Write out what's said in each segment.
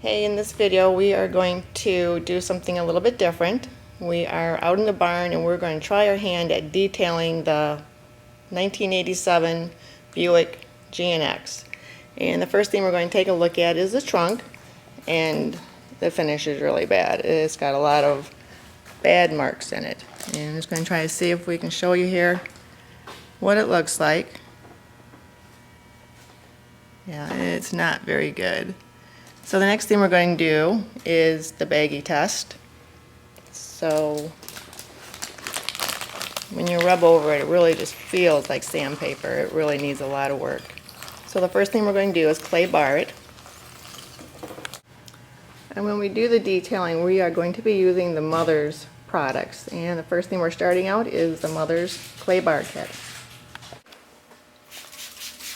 Hey, in this video we are going to do something a little bit different. We are out in the barn and we're going to try our hand at detailing the 1987 Buick GNX. And the first thing we're going to take a look at is the trunk, and the finish is really bad. It's got a lot of bad marks in it. And I'm just going to try to see if we can show you here what it looks like. Yeah, it's not very good. So the next thing we're going to do is the baggie test. So when you rub over it, it really just feels like sandpaper. It really needs a lot of work. So the first thing we're going to do is clay bar it. And when we do the detailing, we are going to be using the Mother's products. And the first thing we're starting out is the Mother's clay bar kit.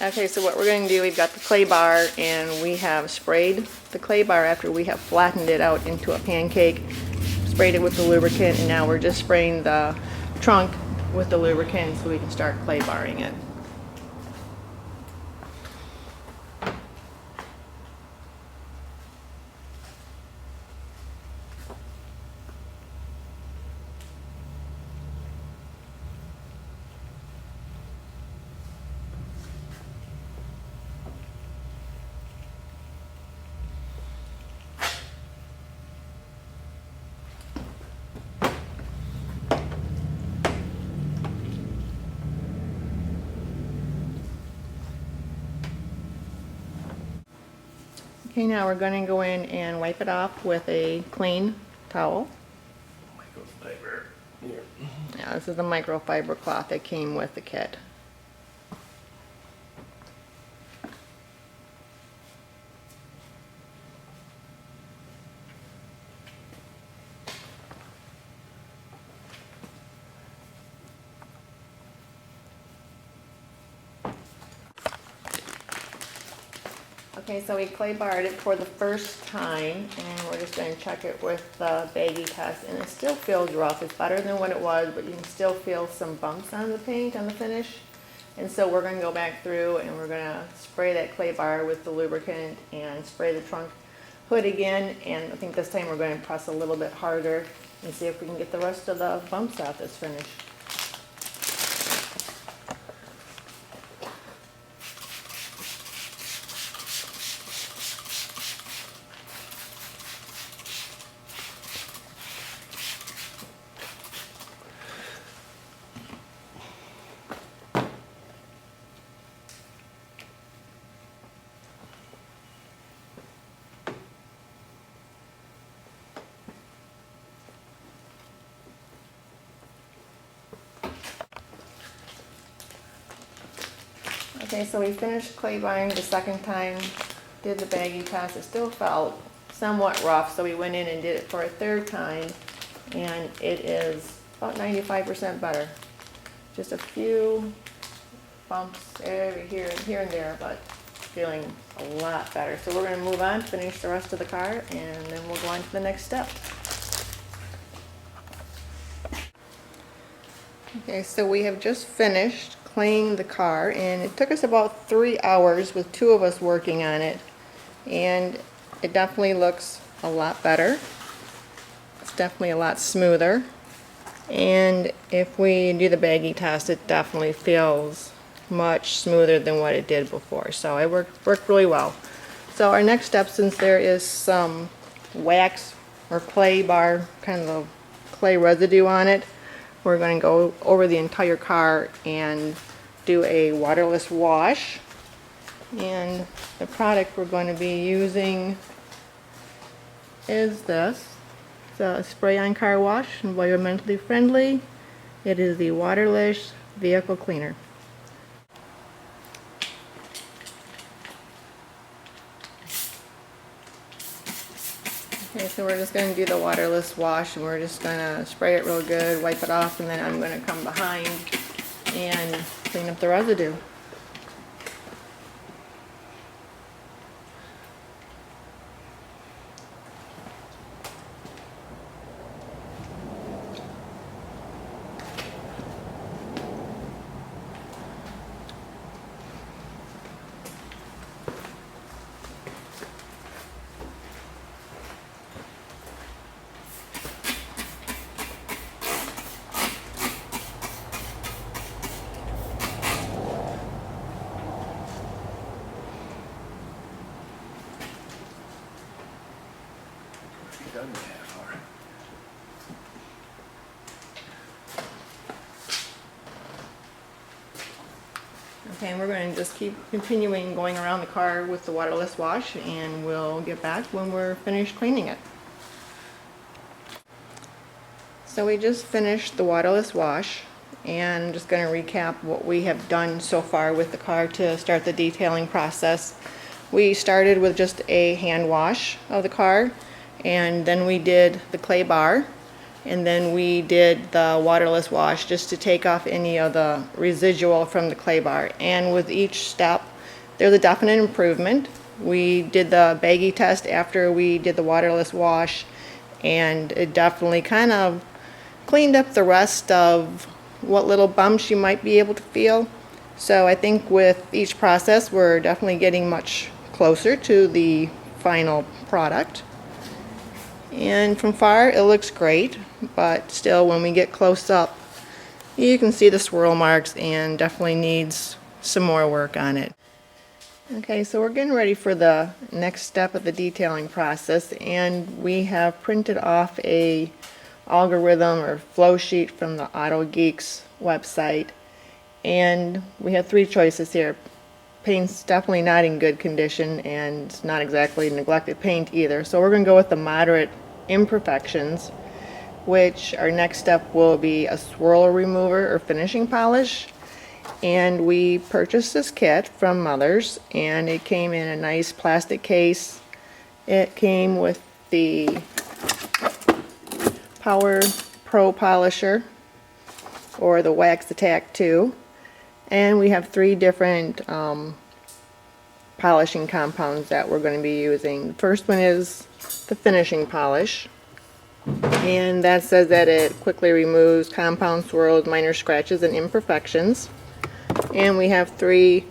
Okay, so what we're going to do, we've got the clay bar and we have sprayed the clay bar after we have flattened it out into a pancake, sprayed it with the lubricant, and now we're just spraying the trunk with the lubricant so we can start clay barring it. Okay, now we're going to go in and wipe it off with a clean towel. Microfiber. Here. Yeah, this is the microfiber cloth that came with the kit. Okay, so we clay barred it for the first time, and we're just going to check it with the baggie test, and it still feels rough. It's better than what it was, but you can still feel some bumps on the paint, on the finish. And so we're going to go back through and we're going to spray that clay bar with the lubricant and spray the trunk hood again, and I think this time we're going to press a little bit harder and see if we can get the rest of the bumps off this finish. Okay, so we finished clay barring the second time, did the baggie test. It still felt somewhat rough, so we went in and did it for a third time, and it is about 95% better. Just a few bumps here and there, but feeling a lot better. So we're going to move on, finish the rest of the car, and then we'll go on to the next step. Okay, so we have just finished cleaning the car, and it took us about 3 hours with two of us working on it, and it definitely looks a lot better. It's definitely a lot smoother, and if we do the baggie test, it definitely feels much smoother than what it did before. So it worked really well. So our next step, since there is some wax or clay bar, kind of a clay residue on it, we're going to go over the entire car and do a waterless wash. And the product we're going to be using is this. It's a spray-on car wash, environmentally friendly. It is the Waterless vehicle cleaner. Okay, so we're just going to do the waterless wash, and we're just going to spray it real good, wipe it off, and then I'm going to come behind and clean up the residue. done the half hour. Okay, and we're going to just keep continuing going around the car with the waterless wash, and we'll get back when we're finished cleaning it. So we just finished the waterless wash, and I'm just going to recap what we have done so far with the car to start the detailing process. We started with just a hand wash of the car, and then we did the clay bar, and then we did the waterless wash just to take off any of the residual from the clay bar. And with each step, there's a definite improvement. We did the baggy test after we did the waterless wash, and it definitely kind of cleaned up the rest of what little bumps you might be able to feel. So I think with each process, we're definitely getting much closer to the final product. And from far, it looks great, but still, when we get close up, you can see the swirl marks and definitely needs some more work on it. Okay, so we're getting ready for the next step of the detailing process, and we have printed off a algorithm or flow sheet from the Auto Geeks website, and we have three choices here. Paint's definitely not in good condition, and it's not exactly neglected paint either, so we're going to go with the moderate imperfections, which our next step will be a swirl remover or finishing polish. And we purchased this kit from Mother's, and it came in a nice plastic case. It came with the Power Pro Polisher, or the Wax Attack 2, and we have three different polishing compounds that we're going to be using. The first one is the finishing polish, and that says that it quickly removes compound swirls, minor scratches, and imperfections. And we have three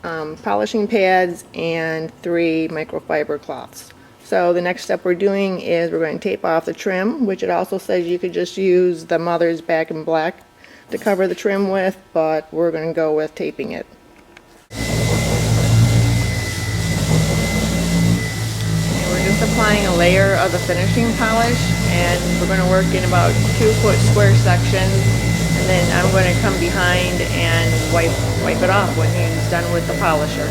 polishing pads and three microfiber cloths. So the next step we're doing is we're going to tape off the trim, which it also says you could just use the Mother's Back in Black to cover the trim with, but we're going to go with taping it. We're just applying a layer of the finishing polish, and we're going to work in about 2-foot square sections, and then I'm going to come behind and wipe it off when he's done with the polisher.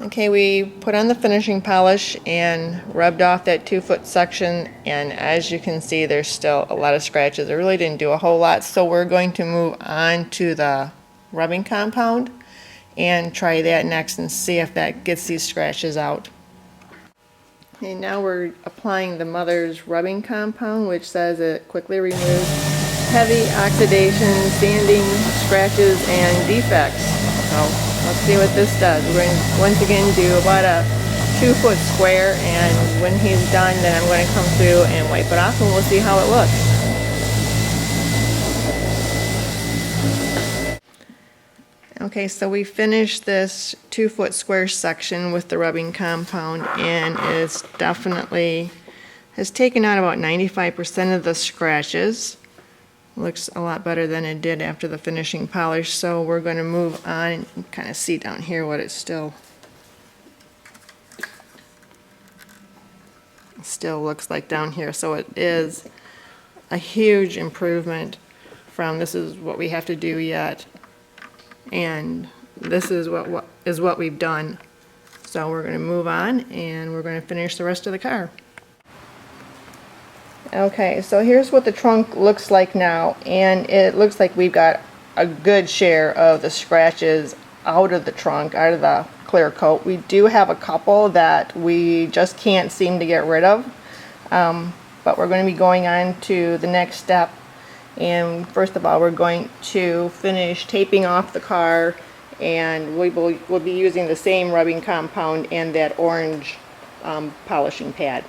Okay, we put on the finishing polish and rubbed off that 2-foot section, and as you can see, there's still a lot of scratches. It really didn't do a whole lot, so we're going to move on to the rubbing compound and try that next and see if that gets these scratches out. And now we're applying the Mother's rubbing compound, which says it quickly removes heavy oxidation, sanding, scratches, and defects. So let's see what this does. We're going to once again do about a 2-foot square, and when he's done, then I'm going to come through and wipe it off, and we'll see how it looks. Okay, so we finished this 2-foot square section with the rubbing compound, and it's definitely has taken out about 95% of the scratches. Looks a lot better than it did after the finishing polish, so we're going to move on and kind of see down here what it still looks like down here. So it is a huge improvement from this is what we have to do yet, and this is what we've done. So we're going to move on and we're going to finish the rest of the car. Okay, so here's what the trunk looks like now, and it looks like we've got a good share of the scratches out of the trunk, out of the clear coat. We do have a couple that we just can't seem to get rid of, but we're going to be going on to the next step. And first of all, we're going to finish taping off the car, and we'll be using the same rubbing compound and that orange polishing pad.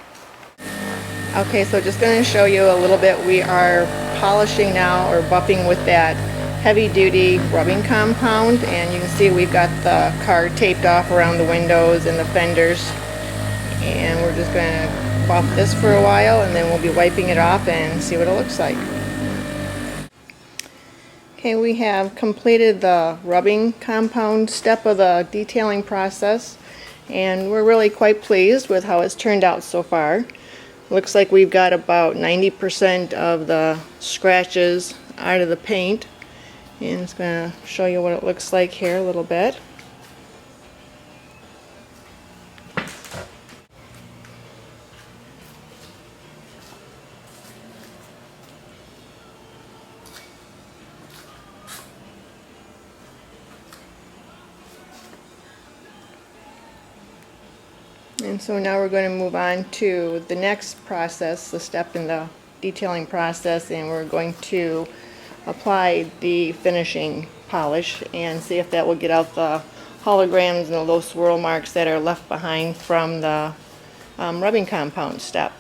Okay, so just going to show you a little bit. We are polishing now, or buffing with that heavy-duty rubbing compound, and you can see we've got the car taped off around the windows and the fenders, and we're just going to buff this for a while, and then we'll be wiping it off and see what it looks like. Okay, we have completed the rubbing compound step of the detailing process, and we're really quite pleased with how it's turned out so far. Looks like we've got about 90% of the scratches out of the paint, and it's going to show you what it looks like here a little bit. And so now we're going to move on to the next process, the step in the detailing process, and we're going to apply the finishing polish and see if that will get out the holograms and the low swirl marks that are left behind from the rubbing compound step.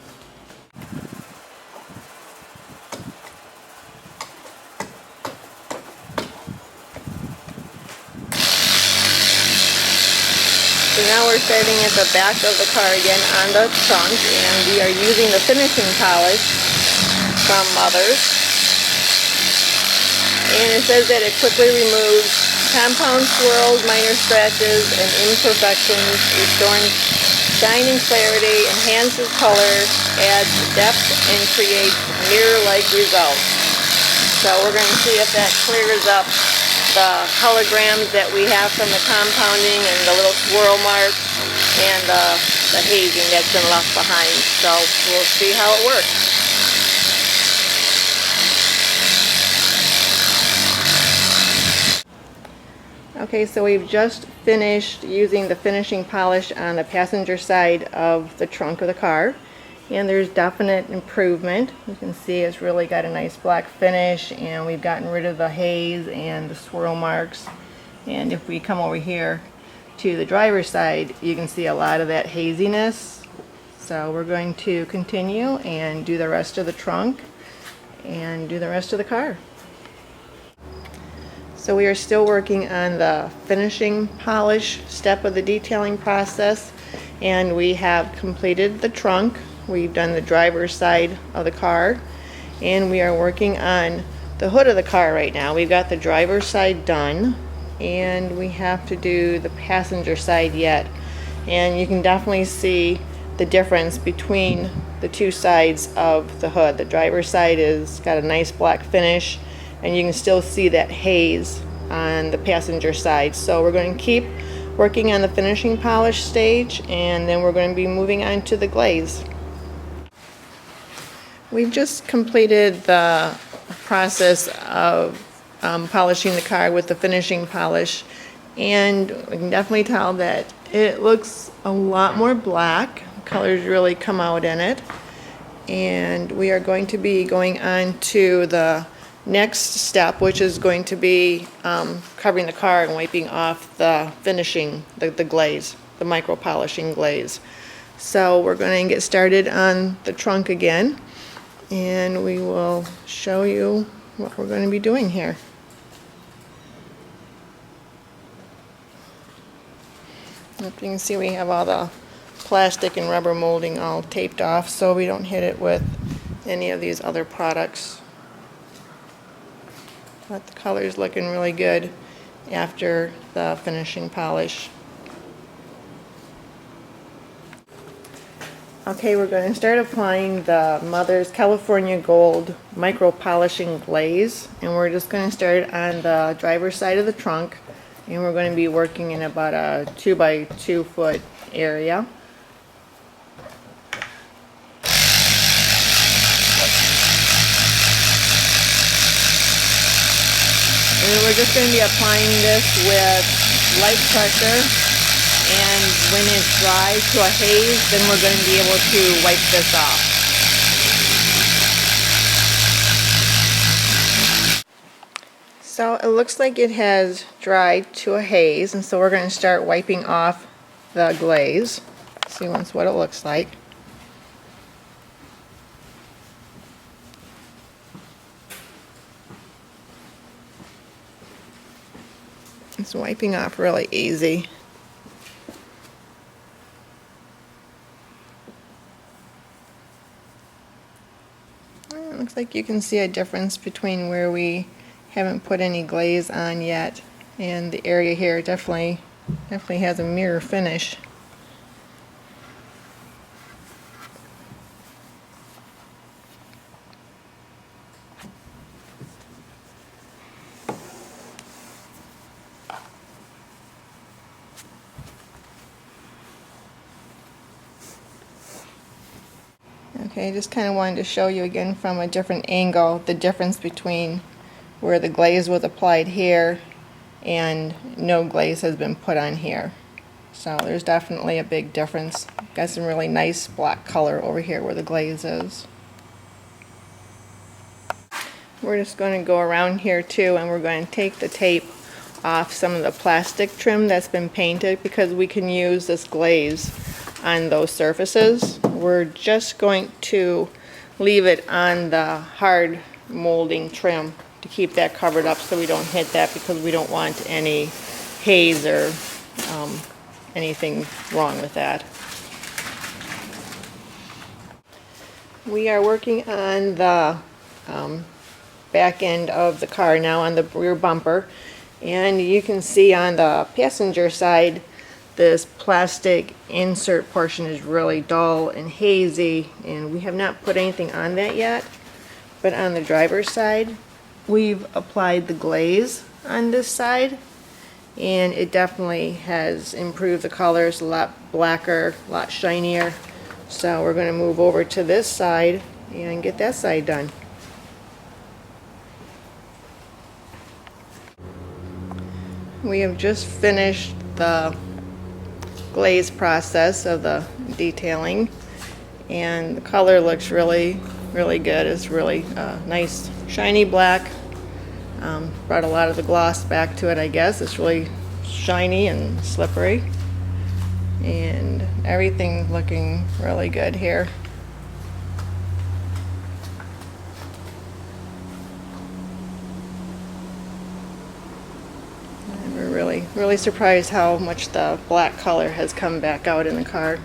So now we're starting at the back of the car again on the trunk, and we are using the finishing polish from Mother's. And it says that it quickly removes compound swirls, minor scratches, and imperfections, restoring shine and clarity, enhances color, adds depth, and creates mirror-like results. So we're going to see if that clears up the holograms that we have from the compounding and the little swirl marks and the hazing that's been left behind. So we'll see how it works. Okay, so we've just finished using the finishing polish on the passenger side of the trunk of the car, and there's definite improvement. You can see it's really got a nice black finish, and we've gotten rid of the haze and the swirl marks. And if we come over here to the driver's side, you can see a lot of that haziness. So we're going to continue and do the rest of the trunk and do the rest of the car. So we are still working on the finishing polish step of the detailing process, and we have completed the trunk. We've done the driver's side of the car, and we are working on the hood of the car right now. We've got the driver's side done, and we have to do the passenger side yet. And you can definitely see the difference between the two sides of the hood. The driver's side is got a nice black finish, and you can still see that haze on the passenger side. So we're going to keep working on the finishing polish stage, and then we're going to be moving on to the glaze. We've just completed the process of polishing the car with the finishing polish, and we can definitely tell that it looks a lot more black. Colors really come out in it, and we are going to be going on to the next step, which is going to be covering the car and wiping off the finishing, the glaze, the micro polishing glaze. So we're going to get started on the trunk again, and we will show you what we're going to be doing here. As you can see, we have all the plastic and rubber molding all taped off so we don't hit it with any of these other products. But the color is looking really good after the finishing polish. Okay, we're going to start applying the Mother's California Gold micro polishing glaze, and we're just going to start on the driver's side of the trunk, and we're going to be working in about a 2 by 2 foot area. And we're just going to be applying this with light pressure, and when it's dry to a haze, then we're going to be able to wipe this off. So it looks like it has dried to a haze, and so we're going to start wiping off the glaze. See what it looks like. It's wiping off really easy. It looks like you can see a difference between where we Haven't put any glaze on yet, and the area here definitely has a mirror finish. Okay, just kind of wanted to show you again from a different angle the difference between where the glaze was applied here and no glaze has been put on here. So there's definitely a big difference. Got some really nice black color over here where the glaze is. We're just going to go around here too, and we're going to take the tape off some of the plastic trim that's been painted because we can use this glaze on those surfaces. We're just going to leave it on the hard molding trim to keep that covered up so we don't hit that, because we don't want any haze or anything wrong with that. We are working on the back end of the car now, on the rear bumper, and you can see on the passenger side this plastic insert portion is really dull and hazy, and we have not put anything on that yet. But on the driver's side, we've applied the glaze on this side, and it definitely has improved the colors, a lot blacker, a lot shinier. So we're going to move over to this side and get that side done. We have just finished the glaze process of the detailing, and the color looks really good. It's really nice shiny black. Brought a lot of the gloss back to it, I guess. It's really shiny and slippery, and everything looking really good here. Really surprised how much the black color has come back out in the car.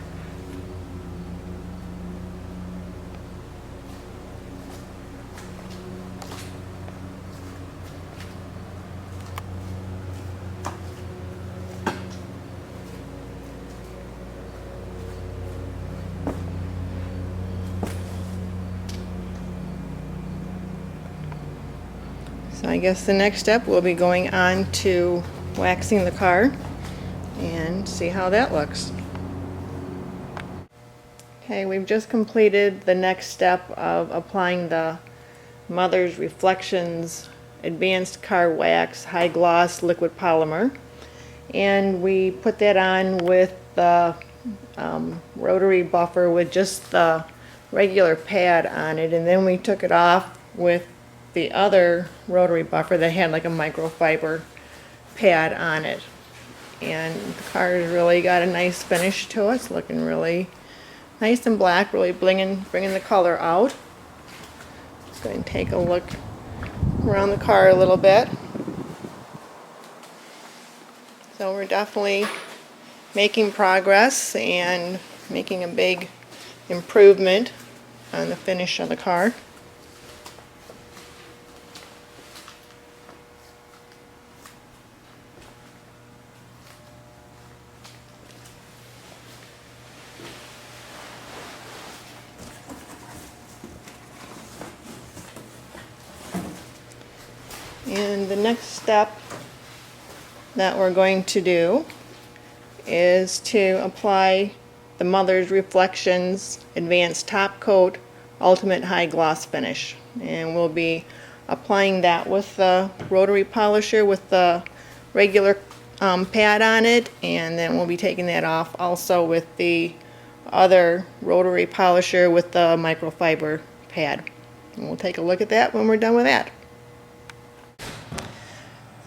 So I guess the next step will be going on to waxing the car and see how that looks. Okay, we've just completed the next step of applying the Mother's Reflections Advanced Car Wax High Gloss Liquid Polymer, and we put that on with the rotary buffer with just the regular pad on it, and then we took it off with the other rotary buffer that had like a microfiber pad on it. And the car has really got a nice finish to it. It's looking really nice and black, really bringing the color out. Just going to take a look around the car a little bit. So we're definitely making progress and making a big improvement on the finish of the car. And the next step that we're going to do is to apply the Mother's Reflections Advanced Top Coat Ultimate High Gloss Finish. And we'll be applying that with the rotary polisher with the regular pad on it, and then we'll be taking that off also with the other rotary polisher with the microfiber pad. And we'll take a look at that when we're done with that.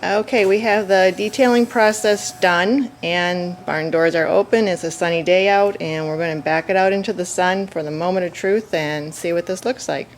Okay, we have the detailing process done, and barn doors are open. It's a sunny day out, and we're going to back it out into the sun for the moment of truth and see what this looks like.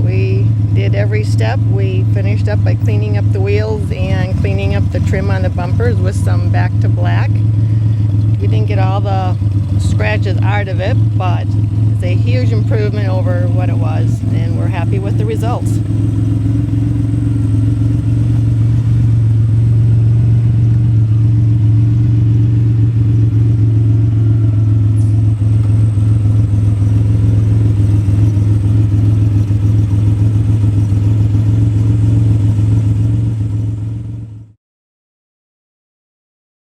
but we did every step. We finished up by cleaning up the wheels and cleaning up the trim on the bumpers with some back to black. We didn't get all the scratches out of it, but it's a huge improvement over what it was, and we're happy with the results.